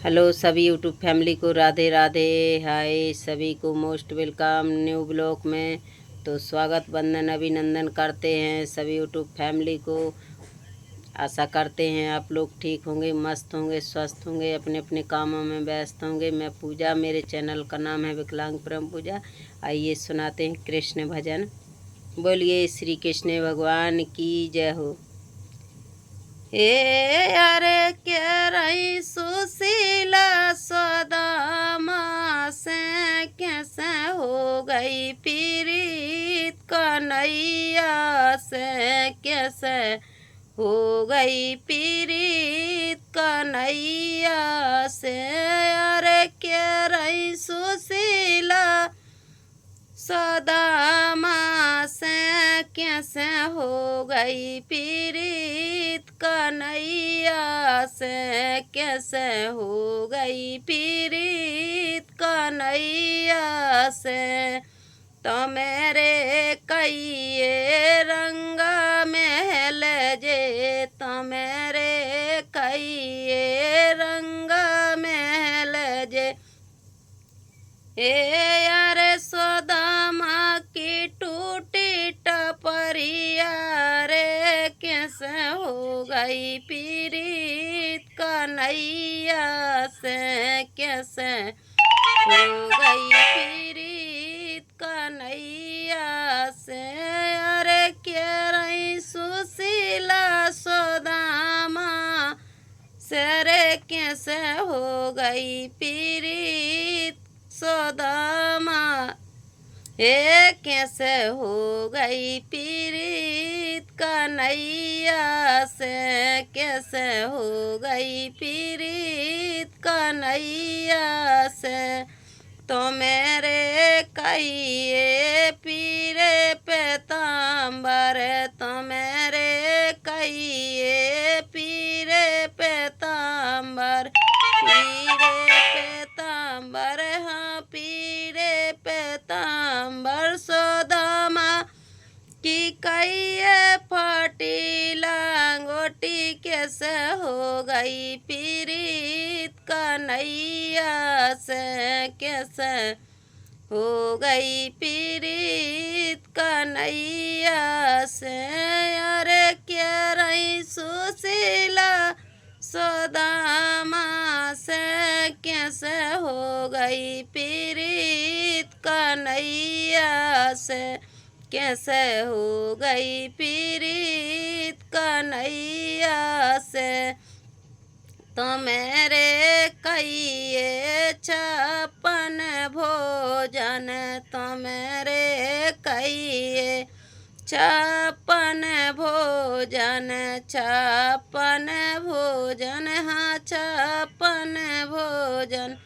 Hello सभी YouTube family को राधे राधे। हाय सभी को मोस्ट वेलकम न्यू ब्लॉग में। तो स्वागत वंदन अभिनंदन करते हैं सभी यूट्यूब फैमिली को। आशा करते हैं आप लोग ठीक होंगे, मस्त होंगे, स्वस्थ होंगे, अपने अपने कामों में व्यस्त होंगे। मैं पूजा, मेरे चैनल का नाम है विकलांग परम पूजा। आइए सुनाते हैं कृष्ण भजन। बोलिए श्री कृष्ण भगवान की जय हो। अरे क्या रही सुशीला सदामा से कैसे हो गई पीड़ित कन्हैया से कैसे हो गई पीड़ित कन्हैया से। अरे क्या रही सुशीला सदामा से कैसे हो गई पीड़ित कन्हैया से कैसे हो गई पीड़ित कन्हैया से। तो मेरे कईये रंग महल जे, तो मेरे कईये रंग महल जे। यारे सदामा की टूटी टपरिया रे कैसे हो गई पीड़ित कन्हैया से कैसे हो गई पीड़ित कन्हैया से। अरे क्या रही सुशीला सदामा से कैसे हो गई पीड़ित सदामा कैसे हो गई पीड़ित कन्हैया से कैसे हो गई पीड़ित कन्हैया से। तो मेरे कहिए पीरे पैतांबर, तो मेरे कहिए पीरे पैतांबर, पीरे पैतांबर, हाँ पीरे पैतांबर। सदामा की कहिए फटी लांगोटी कैसे हो गई पीड़ित कन्हैया से कैसे हो गई पीड़ित कन्हैया से। अरे क्या रही सुशीला सदामा से कैसे हो गई पीड़ित कन्हैया से कैसे हो गई पीड़ित कन्हैया से। तो मेरे कहिए छप्पन भोजन, तो मेरे कहिए छप्पन भोजन, छप्पन भोजन, हाँ छप्पन भोजन।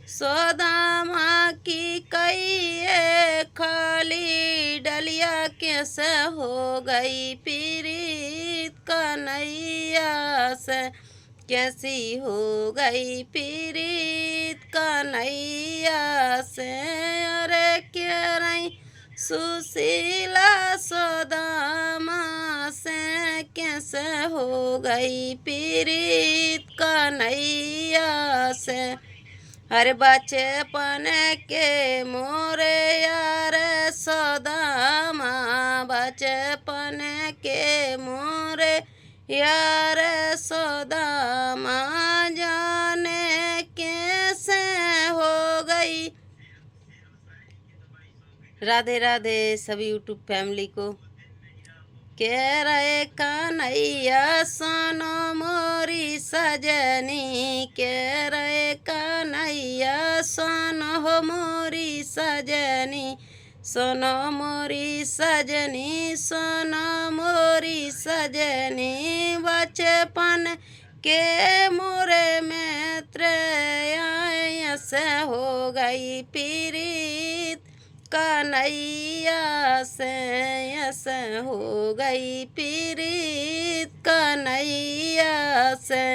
सदामा की कहिए खाली डलिया कैसे हो गई पीड़ित कन्हैया से कैसी हो गई पीड़ित कन्हैया से। अरे क्या रही सुशीला सदामा से कैसे हो गई पीड़ित कन्हैया से। हर बचपन के मोरे यार सदामा, बचपन के मोरे यार सदामा जाने कैसे हो गई। राधे राधे सभी यूट्यूब फैमिली को। कह रहे कन्हैया सोनो मोरी सजनी, कह रहे कन्हैया सोनो हो मोरी सजनी, सोनो मोरी सजनी, सोनो मोरी सजनी। बचपन के मोरे मित्र से हो गई पीड़ित कन्हैया से ऐसे हो गई पीड़ित कन्हैया से।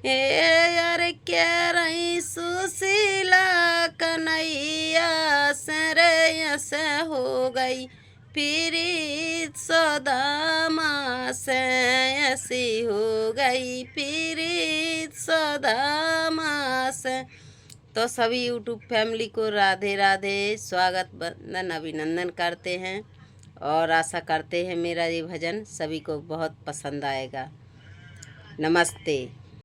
यार क्या रही सुशीला कन्हैया से रे ऐसे हो गई पीड़ित सदामा से ऐसी हो गई पीड़ित सदामा तो सभी यूट्यूब फैमिली को राधे राधे, स्वागत वंदन अभिनंदन करते हैं और आशा करते हैं मेरा ये भजन सभी को बहुत पसंद आएगा। नमस्ते।